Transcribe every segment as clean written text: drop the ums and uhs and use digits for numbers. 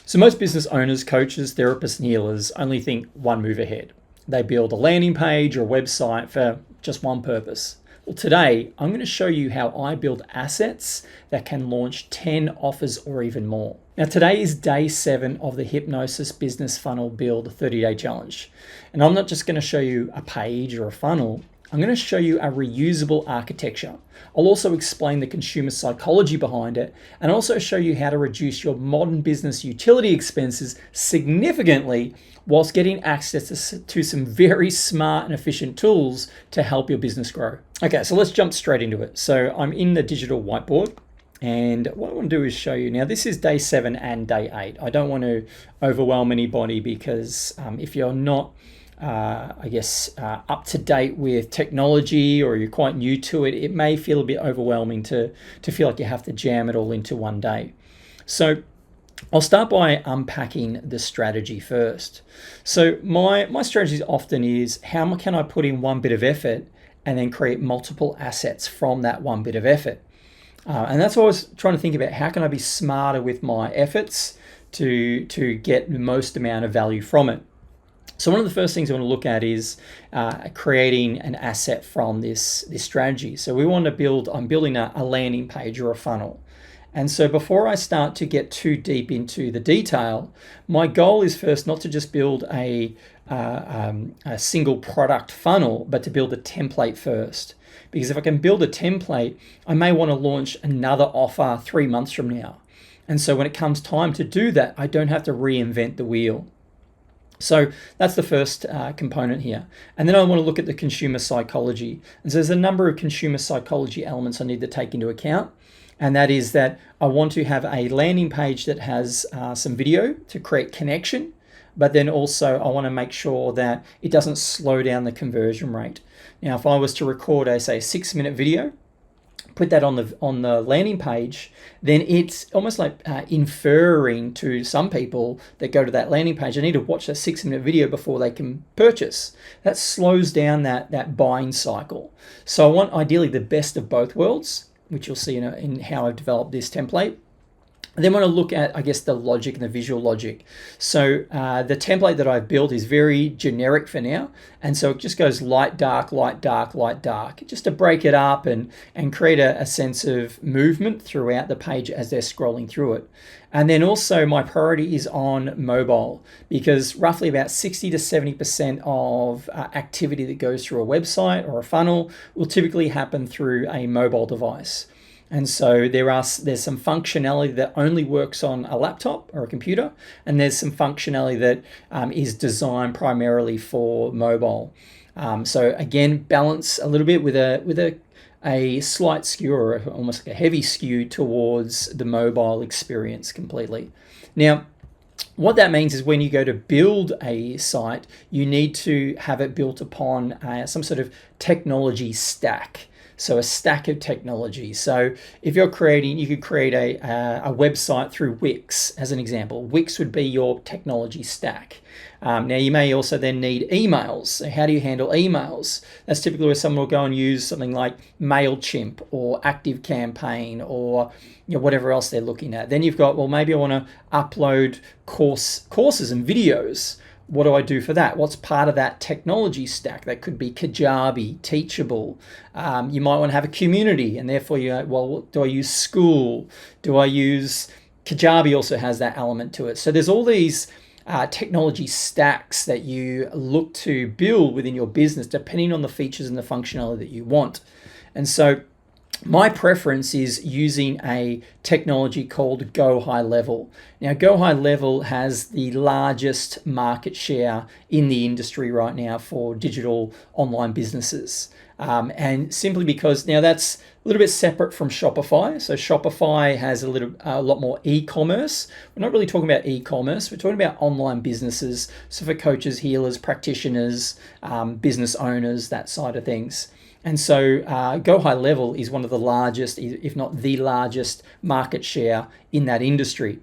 So most business owners, coaches, therapists, and healers only think one move ahead. They build a landing page or a website for just one purpose. Well, today, I'm going to show you how I build assets that can launch 10 offers or even more. Now, today is day 7 of the Hypnosis Business Funnel Build 30-day challenge. And I'm not just going to show you a page or a funnel. I'm going to show you a reusable architecture. I'll also explain the consumer psychology behind it and also show you how to reduce your modern business utility expenses significantly whilst getting access to some very smart and efficient tools to help your business grow. Okay, so let's jump straight into it. So I'm in the digital whiteboard. And what I want to do is show you, now this is day 7 and day 8. I don't want to overwhelm anybody because if you're not up to date with technology or you're quite new to it, it may feel a bit overwhelming to feel like you have to jam it all into one day. So I'll start by unpacking the strategy first. So my strategy often is, how can I put in one bit of effort and then create multiple assets from that one bit of effort? And that's what I was trying to think about. How can I be smarter with my efforts to get the most amount of value from it? So one of the first things I want to look at is creating an asset from this strategy. So I'm building a landing page or a funnel. And so before I start to get too deep into the detail, my goal is first not to just build a single product funnel, but to build a template first. Because if I can build a template, I may want to launch another offer 3 months from now. And so when it comes time to do that, I don't have to reinvent the wheel. So that's the first component here. And then I want to look at the consumer psychology. And so there's a number of consumer psychology elements I need to take into account. And that is that I want to have a landing page that has some video to create connection. But then also I want to make sure that it doesn't slow down the conversion rate. Now, if I was to record a 6-minute video, put that on the landing page, then it's almost like inferring to some people that go to that landing page, they need to watch that 6-minute video before they can purchase. That slows down that buying cycle. So I want ideally the best of both worlds, which you'll see in how I've developed this template. And then I want to look at, the logic and the visual logic. So the template that I've built is very generic for now. And so it just goes light, dark, light, dark, light, dark, just to break it up and create a sense of movement throughout the page as they're scrolling through it. And then also my priority is on mobile, because roughly about 60 to 70% of activity that goes through a website or a funnel will typically happen through a mobile device. And so there's some functionality that only works on a laptop or a computer, and there's some functionality that is designed primarily for mobile. So again, balance a little bit with a slight skew, or almost like a heavy skew towards the mobile experience completely. Now, what that means is when you go to build a site, you need to have it built upon some sort of technology stack. So a stack of technology. So if you're you could create a website through Wix as an example. Wix would be your technology stack. Now you may also then need emails. So how do you handle emails? That's typically where someone will go and use something like MailChimp or ActiveCampaign or whatever else they're looking at. Then you've got, well, maybe I want to upload courses and videos. What do I do for that? What's part of that technology stack? That could be Kajabi, Teachable. You might want to have a community, and therefore do I use School? Do I use Kajabi? Also has that element to it. So there's all these technology stacks that you look to build within your business, depending on the features and the functionality that you want. And so my preference is using a technology called GoHighLevel. Now, GoHighLevel has the largest market share in the industry right now for digital online businesses. And simply because now that's a little bit separate from Shopify. So Shopify has a lot more e-commerce. We're not really talking about e-commerce. We're talking about online businesses. So for coaches, healers, practitioners, business owners, that side of things. And so GoHighLevel is one of the largest, if not the largest, market share in that industry.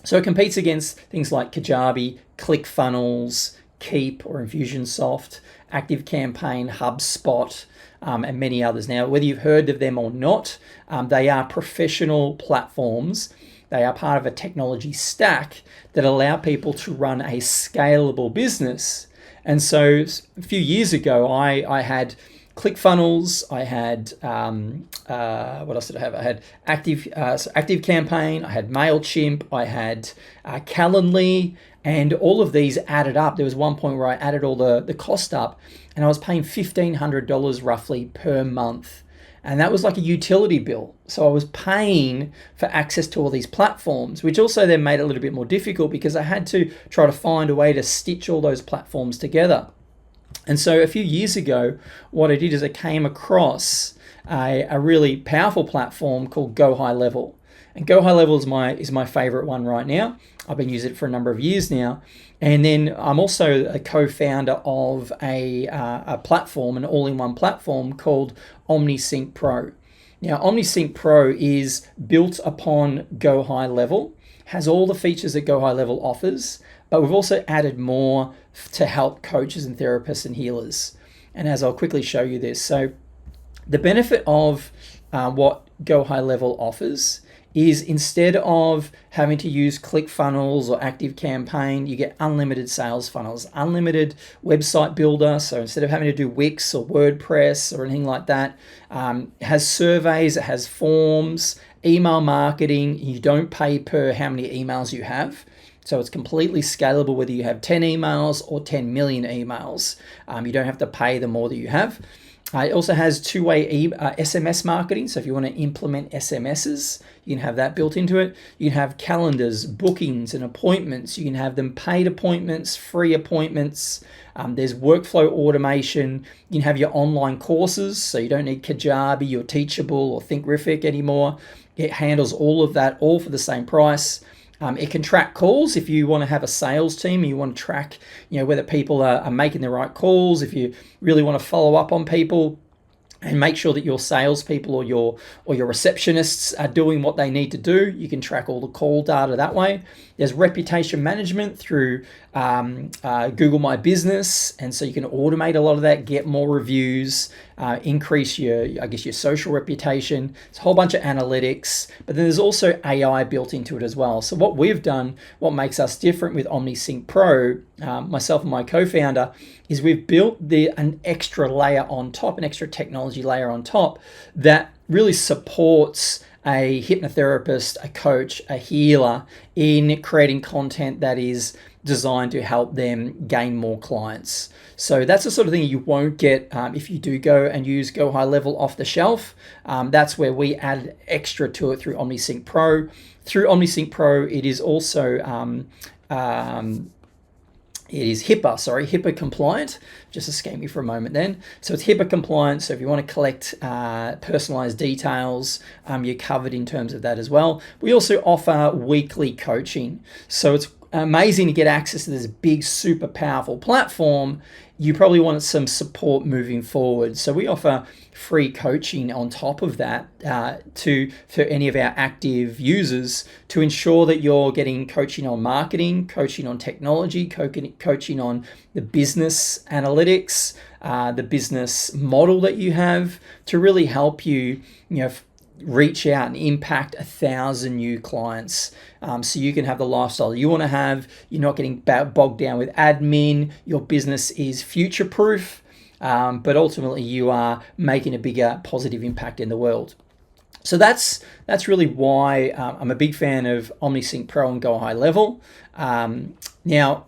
So it competes against things like Kajabi, ClickFunnels, Keep or Infusionsoft, ActiveCampaign, HubSpot, and many others. Now, whether you've heard of them or not, they are professional platforms They are part of a technology stack that allow people to run a scalable business. And so a few years ago, I had ClickFunnels, I had, what else did I have? I had Active Campaign, I had MailChimp, I had Calendly, and all of these added up. There was one point where I added all the cost up, and I was paying $1,500 roughly per month. And that was like a utility bill. So I was paying for access to all these platforms, which also then made it a little bit more difficult because I had to try to find a way to stitch all those platforms together. And so a few years ago, what I did is I came across a really powerful platform called GoHighLevel. And GoHighLevel is my favorite one right now. I've been using it for a number of years now. And then I'm also a co-founder of a platform, an all-in-one platform called OmniSync Pro. Now, OmniSync Pro is built upon GoHighLevel, has all the features that GoHighLevel offers, but we've also added more to help coaches and therapists and healers. And as I'll quickly show you this. So the benefit of what GoHighLevel offers is instead of having to use ClickFunnels or Active Campaign, you get unlimited sales funnels, unlimited website builder. So instead of having to do Wix or WordPress or anything like that, it has surveys, it has forms, email marketing. You don't pay per how many emails you have. So it's completely scalable whether you have 10 emails or 10 million emails. You don't have to pay the more that you have. It also has two-way SMS marketing. So if you want to implement SMSs, you can have that built into it. You can have calendars, bookings, and appointments. You can have them paid appointments, free appointments. There's workflow automation. You can have your online courses. So you don't need Kajabi or Teachable or Thinkific anymore. It handles all of that, all for the same price. It can track calls if you want to have a sales team and you want to track, whether people are making the right calls. If you really want to follow up on people and make sure that your salespeople or your receptionists are doing what they need to do, you can track all the call data that way. There's reputation management through Google My Business, and so you can automate a lot of that, get more reviews, increase your social reputation. It's a whole bunch of analytics, but then there's also AI built into it as well. So what we've done, what makes us different with OmniSync Pro, myself and my co-founder, is we've built an extra layer on top, an extra technology layer on top that really supports a hypnotherapist, a coach, a healer in creating content that is designed to help them gain more clients. So that's the sort of thing you won't get if you do go and use GoHighLevel off the shelf. That's where we added extra to it through OmniSync Pro. Through OmniSync Pro, it is also it is HIPAA compliant. Just escaped me for a moment then. So it's HIPAA compliant. So if you want to collect personalized details, you're covered in terms of that as well. We also offer weekly coaching. So it's amazing to get access to this big, super powerful platform. You probably want some support moving forward. So we offer free coaching on top of that for any of our active users to ensure that you're getting coaching on marketing, coaching on technology, coaching on the business analytics, the business model that you have to really help you, reach out and impact 1,000 new clients, so you can have the lifestyle you want to have. You're not getting bogged down with admin. Your business is future proof, but ultimately you are making a bigger positive impact in the world. So that's really why I'm a big fan of OmniSync Pro and GoHighLevel. Now,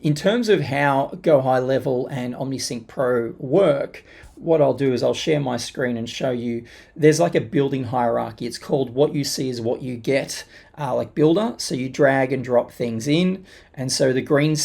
in terms of how GoHighLevel and OmniSync Pro work, what I'll do is I'll share my screen and show you. There's like a building hierarchy. It's called what you see is what you get, like Builder. So you drag and drop things in, and so the green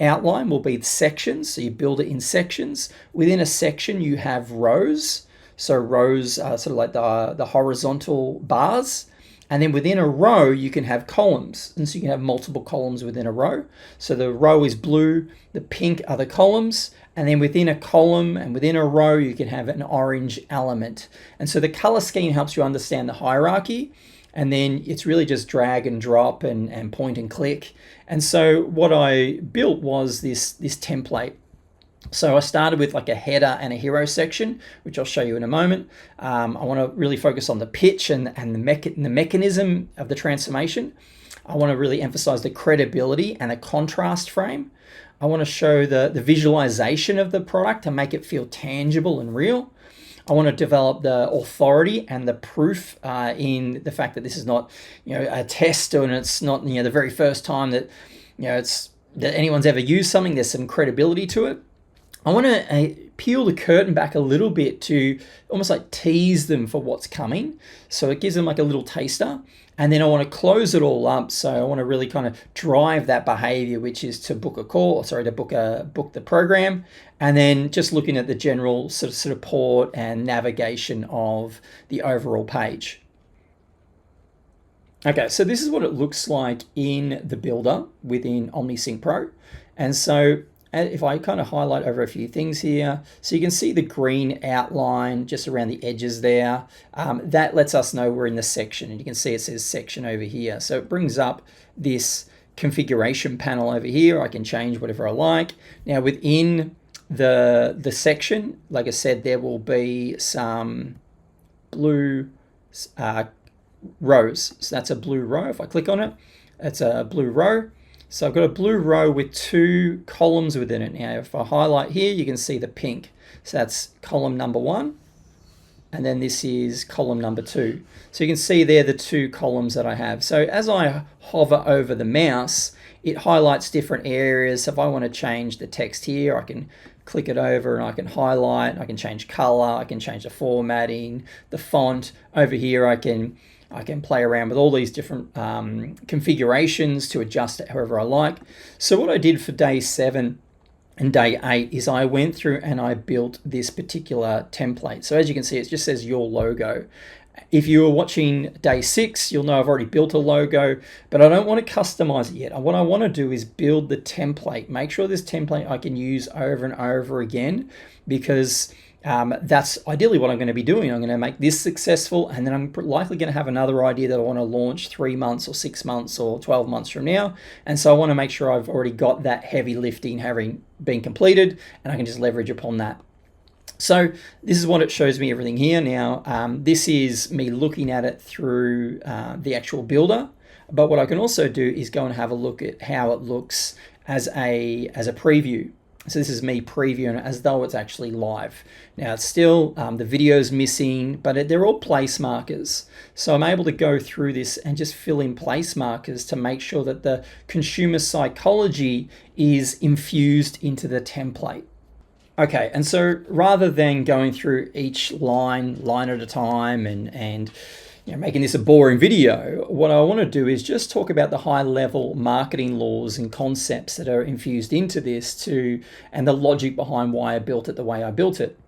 outline will be the sections. So you build it in sections. Within a section, you have rows. So rows are sort of like the horizontal bars. And then within a row, you can have columns. And so you can have multiple columns within a row. So the row is blue, the pink are the columns. And then within a column and within a row, you can have an orange element. And so the color scheme helps you understand the hierarchy. And then it's really just drag and drop and point and click. And so what I built was this template. So I started with like a header and a hero section, which I'll show you in a moment. I want to really focus on the pitch and the mechanism of the transformation. I want to really emphasize the credibility and the contrast frame. I want to show the visualization of the product to make it feel tangible and real. I want to develop the authority and the proof in the fact that this is not, a test, and it's not, the very first time that, that anyone's ever used something. There's some credibility to it. I want to peel the curtain back a little bit to almost like tease them for what's coming. So it gives them like a little taster. And then I want to close it all up. So I want to really kind of drive that behavior, which is to book a call, to book the program. And then just looking at the general sort of support and navigation of the overall page. Okay, so this is what it looks like in the builder within OmniSync Pro. And so if I kind of highlight over a few things here, so you can see the green outline just around the edges there. That lets us know we're in the section, and you can see it says section over here. So it brings up this configuration panel over here. I can change whatever I like. Now within the section, like I said, there will be some blue rows. So that's a blue row. If I click on it, it's a blue row. So I've got a blue row with 2 columns within it. Now, if I highlight here, you can see the pink. So that's column number 1. And then this is column number 2. So you can see there the 2 columns that I have. So as I hover over the mouse, it highlights different areas. So if I want to change the text here, I can click it over and I can highlight. I can change color. I can change the formatting, the font. Over here, I can play around with all these different configurations to adjust it however I like. So what I did for day 7 and day 8 is I went through and I built this particular template. So as you can see, it just says your logo. If you were watching day 6, you'll know I've already built a logo, but I don't want to customize it yet. What I want to do is build the template, make sure this template I can use over and over again, because that's ideally what I'm going to be doing. I'm going to make this successful, and then I'm likely going to have another idea that I want to launch 3 months or 6 months or 12 months from now. And so I want to make sure I've already got that heavy lifting having been completed, and I can just leverage upon that. So this is what it shows me, everything here. Now, this is me looking at it through the actual builder. But what I can also do is go and have a look at how it looks as a preview. So this is me previewing it as though it's actually live. Now it's still, the video's missing, but they're all place markers. So I'm able to go through this and just fill in place markers to make sure that the consumer psychology is infused into the template. Okay, and so rather than going through each line at a time and making this a boring video, what I want to do is just talk about the high-level marketing laws and concepts that are infused into this and the logic behind why I built it the way I built it.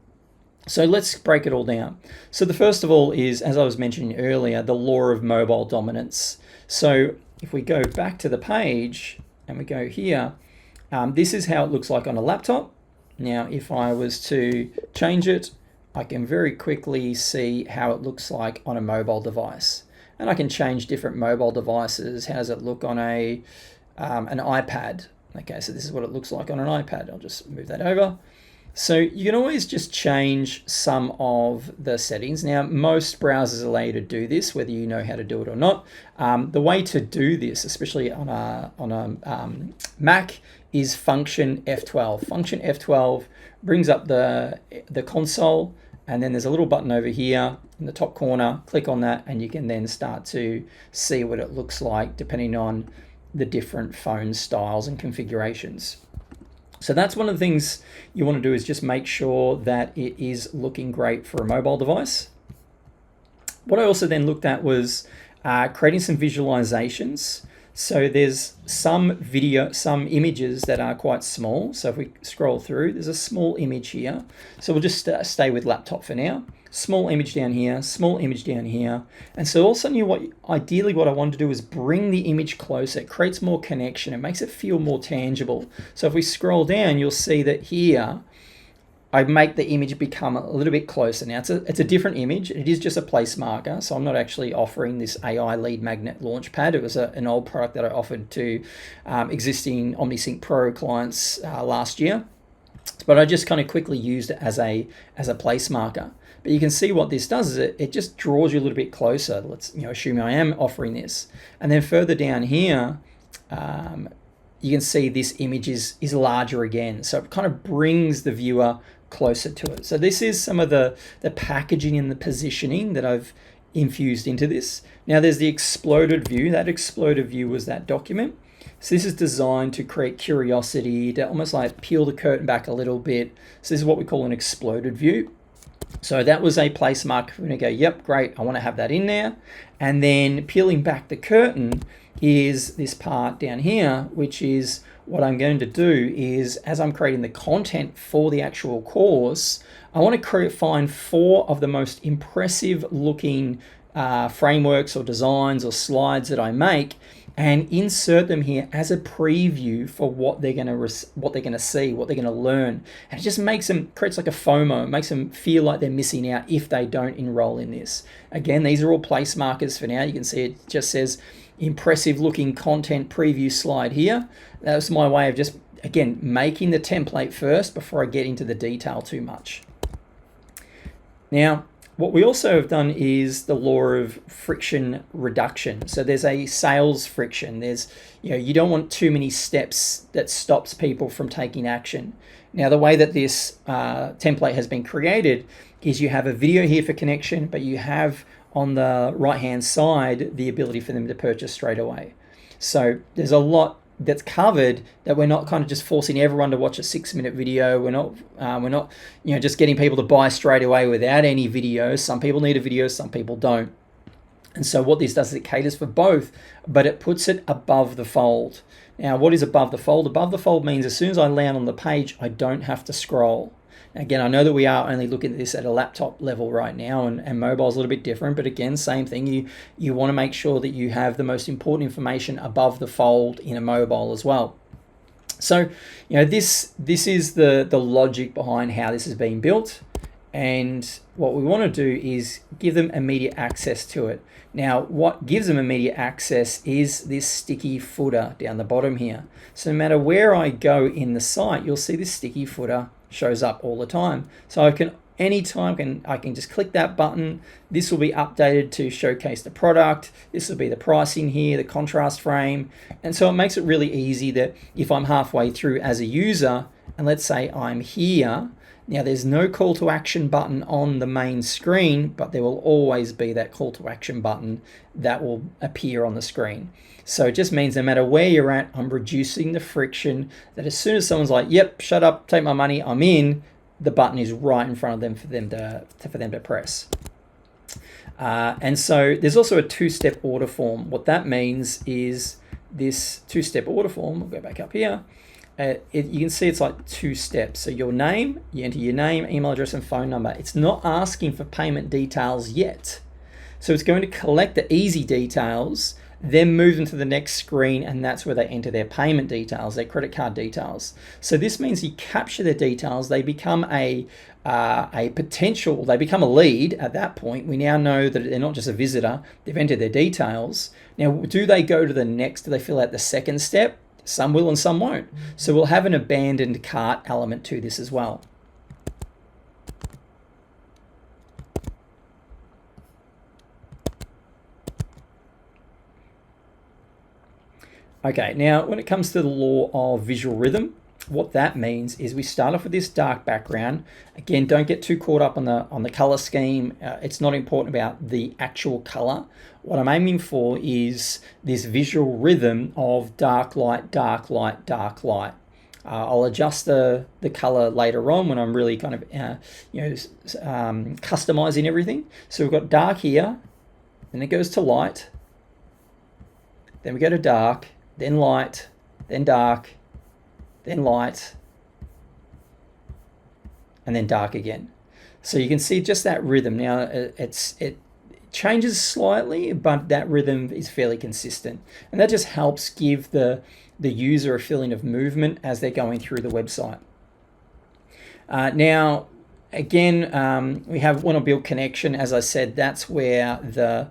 So let's break it all down. So the first of all is, as I was mentioning earlier, the law of mobile dominance. So if we go back to the page and we go here, this is how it looks like on a laptop. Now, if I was to change it, I can very quickly see how it looks like on a mobile device. And I can change different mobile devices. How does it look on an iPad? Okay, so this is what it looks like on an iPad. I'll just move that over. So you can always just change some of the settings. Now, most browsers allow you to do this, whether you know how to do it or not. The way to do this, especially on a Mac, is function F12. Function F12 brings up the console, and then there's a little button over here in the top corner. Click on that, and you can then start to see what it looks like depending on the different phone styles and configurations. So that's one of the things you want to do, is just make sure that it is looking great for a mobile device. What I also then looked at was creating some visualizations. So there's some images that are quite small. So if we scroll through, there's a small image here. So we'll just stay with laptop for now. Small image down here, small image down here. And so all of a sudden, ideally what I want to do is bring the image closer. It creates more connection. It makes it feel more tangible. So if we scroll down, you'll see that here, I make the image become a little bit closer. Now, it's a different image. It is just a place marker, so I'm not actually offering this AI lead magnet launchpad. It was an old product that I offered to existing OmniSync Pro clients last year. but I just kind of quickly used it as a place marker. But you can see what this does is it just draws you a little bit closer. Let's assume I am offering this, and then further down here, you can see this image is larger again. So it kind of brings the viewer closer to it. So this is some of the packaging and the positioning that I've infused into this. Now there's the exploded view. That exploded view was that document. So this is designed to create curiosity, to almost like peel the curtain back a little bit. So this is what we call an exploded view. So that was a place marker. We're going to go, yep, great, I want to have that in there. And then peeling back the curtain is this part down here, which is what I'm going to do is, as I'm creating the content for the actual course, I want to find 4 of the most impressive looking frameworks or designs or slides that I make, and insert them here as a preview for what they're going to see, what they're going to learn. And it just creates like a FOMO. It makes them feel like they're missing out if they don't enroll in this. Again, these are all place markers for now. You can see it just says impressive looking content preview slide here. That was my way of just, again, making the template first before I get into the detail too much. Now, what we also have done is the law of friction reduction. So there's a sales friction. There's, you don't want too many steps that stops people from taking action. Now, the way that this template has been created is you have a video here for connection, but you have on the right-hand side the ability for them to purchase straight away. So there's a lot that's covered that we're not kind of just forcing everyone to watch a 6-minute video. We're not just getting people to buy straight away without any videos. Some people need a video, some people don't. And so what this does is it caters for both, but it puts it above the fold. Now, what is above the fold? Above the fold means as soon as I land on the page, I don't have to scroll. Again, I know that we are only looking at this at a laptop level right now, and mobile's a little bit different, but again, same thing. You want to make sure that you have the most important information above the fold in a mobile as well. So, this is the logic behind how this is being built, and what we want to do is give them immediate access to it. Now, what gives them immediate access is this sticky footer down the bottom here. So no matter where I go in the site, you'll see this sticky footer shows up all the time. So I can just click that button. This will be updated to showcase the product. This will be the pricing here, the contrast frame. And so it makes it really easy that if I'm halfway through as a user, and let's say I'm here, now there's no call to action button on the main screen, but there will always be that call to action button that will appear on the screen. So it just means no matter where you're at, I'm reducing the friction, that as soon as someone's like, yep, shut up, take my money, I'm in, the button is right in front of them for them to press. And so there's also a 2-step order form. What that means is this 2-step order form, we'll go back up here, you can see it's like 2 steps. So your name, you enter your name, email address, and phone number. It's not asking for payment details yet. So it's going to collect the easy details, then move them to the next screen, and that's where they enter their payment details, their credit card details. So this means you capture their details, they become they become a lead at that point. We now know that they're not just a visitor, they've entered their details. Now, do they go to the next, do they fill out the second step? Some will and some won't. So we'll have an abandoned cart element to this as well. Okay, now when it comes to the law of visual rhythm, what that means is we start off with this dark background. Again, don't get too caught up on the color scheme. It's not important about the actual color. What I'm aiming for is this visual rhythm of dark light, dark light, dark light. I'll adjust the color later on when I'm really kind of customizing everything. So we've got dark here, then it goes to light, then we go to dark, then light, then dark, then light, and then dark again. So you can see just that rhythm. Now it changes slightly, but that rhythm is fairly consistent. And that just helps give the user a feeling of movement as they're going through the website. Now, again, we want to build connection. As I said, that's where the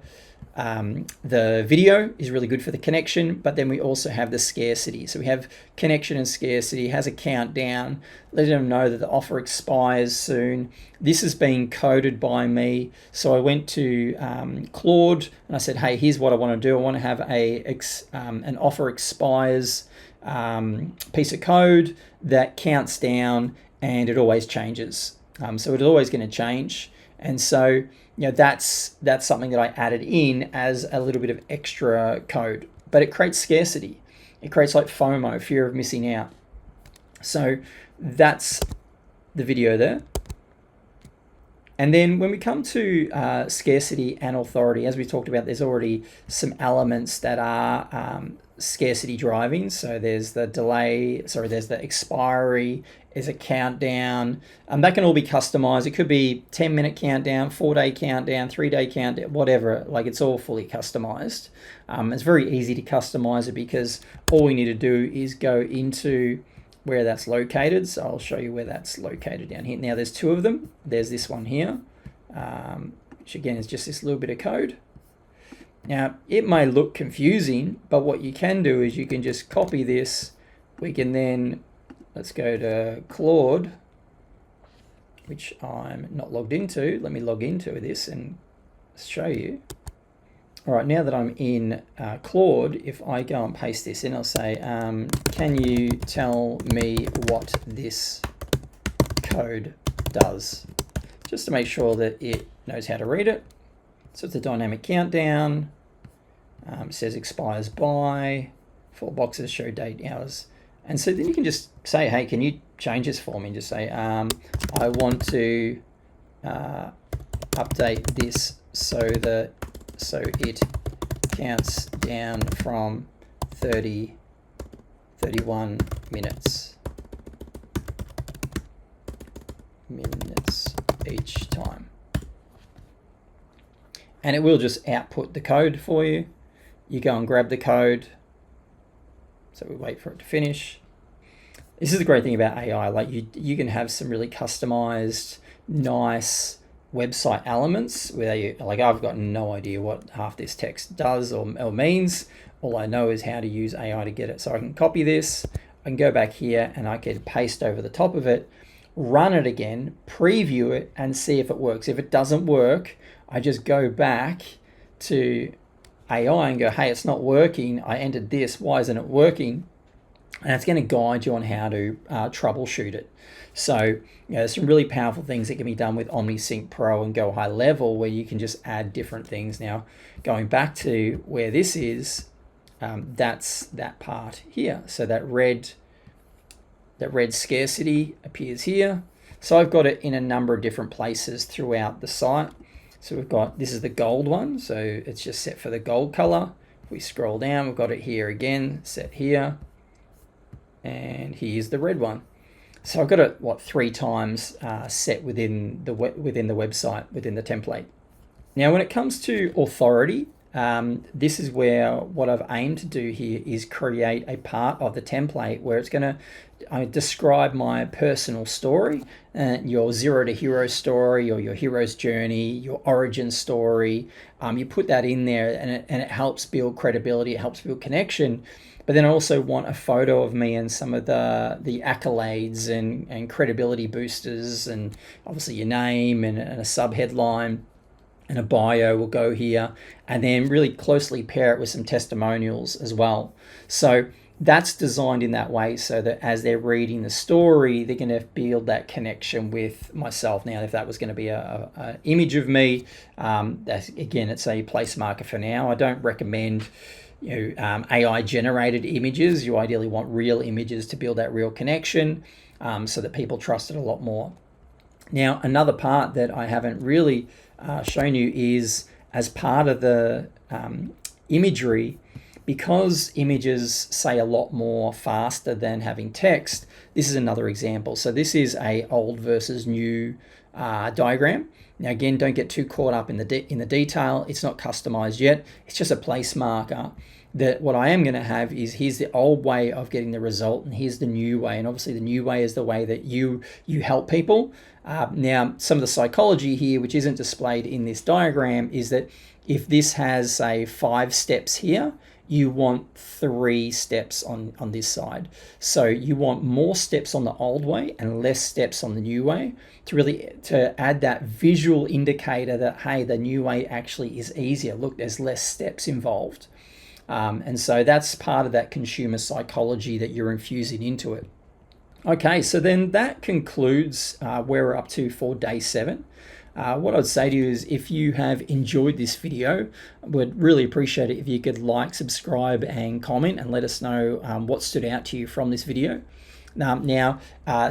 The video is really good for the connection, but then we also have the scarcity. So we have connection and scarcity, has a countdown, letting them know that the offer expires soon. This is being coded by me. So I went to Claude and I said, hey, here's what I want to do. I want to have an offer expires piece of code that counts down, and it always changes. So it's always going to change. And so that's something that I added in as a little bit of extra code, but it creates scarcity. It creates like FOMO, fear of missing out. So that's the video there. And then when we come to scarcity and authority, as we talked about, there's already some elements that are scarcity driving. So there's the delay, there's the expiry, there's a countdown. That can all be customized. It could be 10-minute countdown, 4-day countdown, 3-day countdown, whatever. Like, it's all fully customized. It's very easy to customize it because all we need to do is go into where that's located. So I'll show you where that's located down here. Now there's two of them. There's this one here, which again is just this little bit of code. Now it may look confusing, but what you can do is you can just copy this. We can then, let's go to Claude, which I'm not logged into. Let me log into this and show you. All right, now that I'm in Claude, if I go and paste this in, I'll say, can you tell me what this code does? Just to make sure that it knows how to read it. So it's a dynamic countdown. It says expires by, 4 boxes, show date, hours. And so then you can just say, hey, can you change this for me? And just say, I want to update this so it counts down from 31 minutes each time. And it will just output the code for you. You go and grab the code. So we wait for it to finish. This is the great thing about AI. Like you can have some really customized, nice website elements where you, like, I've got no idea what half this text does or means. All I know is how to use AI to get it. So I can copy this, I can go back here and I can paste over the top of it, run it again, preview it and see if it works. If it doesn't work, I just go back to AI and go, hey, it's not working. I entered this, why isn't it working? And it's going to guide you on how to troubleshoot it. So there's some really powerful things that can be done with OmniSync Pro and GoHighLevel where you can just add different things. Now, going back to where this is, that's that part here. So that red scarcity appears here. So I've got it in a number of different places throughout the site. So we've got, this is the gold one. So it's just set for the gold color. If we scroll down, we've got it here again, set here. And here's the red one. So I've got it, 3 times set within the website, within the template. Now, when it comes to authority, this is where what I've aimed to do here is create a part of the template where it's going to describe my personal story, your zero to hero story or your hero's journey, your origin story. You put that in there and it helps build credibility, it helps build connection. But then I also want a photo of me and some of the accolades and credibility boosters, and obviously your name and a subheadline and a bio will go here, and then really closely pair it with some testimonials as well. So that's designed in that way so that as they're reading the story, they're going to build that connection with myself. Now, if that was going to be a image of me, that's, again, it's a place marker for now. I don't recommend AI generated images. You ideally want real images to build that real connection so that people trust it a lot more. Now, another part that I haven't really shown you is as part of the imagery, because images say a lot more faster than having text. This is another example. So this is a old versus new diagram. Now, again, don't get too caught up in the detail. It's not customized yet. It's just a place marker. That what I am going to have is, here's the old way of getting the result, and here's the new way. And obviously the new way is the way that you help people. Now, some of the psychology here, which isn't displayed in this diagram, is that if this has, say, 5 steps here, you want 3 steps on this side. So you want more steps on the old way and less steps on the new way to add that visual indicator that, hey, the new way actually is easier. Look, there's less steps involved. And so that's part of that consumer psychology that you're infusing into it. Okay, so then that concludes where we're up to for day 7. What I'd say to you is, if you have enjoyed this video, I would really appreciate it if you could like, subscribe, and comment and let us know what stood out to you from this video. Now,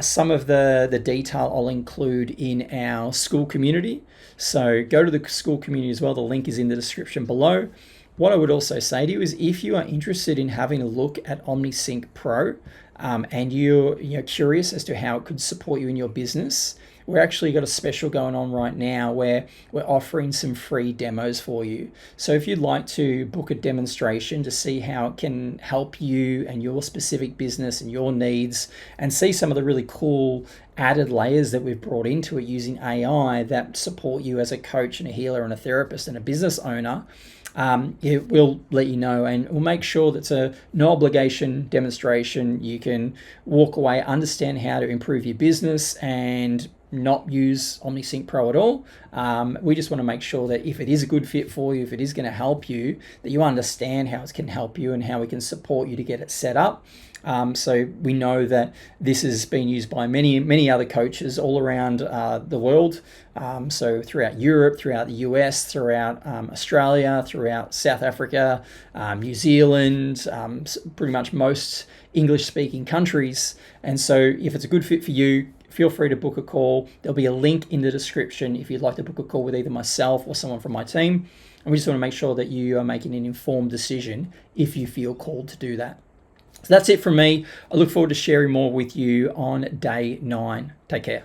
some of the detail I'll include in our school community. So go to the school community as well. The link is in the description below. What I would also say to you is, if you are interested in having a look at OmniSync Pro and you're curious as to how it could support you in your business, we're actually got a special going on right now where we're offering some free demos for you. So if you'd like to book a demonstration to see how it can help you and your specific business and your needs, and see some of the really cool added layers that we've brought into it using AI that support you as a coach and a healer and a therapist and a business owner, it will let you know, and we'll make sure that's a no obligation demonstration. You can walk away, understand how to improve your business, and not use OmniSync Pro at all. We just want to make sure that if it is a good fit for you, if it is going to help you, that you understand how it can help you and how we can support you to get it set up. So we know that this has been used by many other coaches all around the world. So throughout Europe, throughout the US, throughout Australia, throughout South Africa, New Zealand, pretty much most English-speaking countries. And so if it's a good fit for you, feel free to book a call. There'll be a link in the description if you'd like to book a call with either myself or someone from my team. And we just want to make sure that you are making an informed decision if you feel called to do that. So that's it from me. I look forward to sharing more with you on day 9. Take care.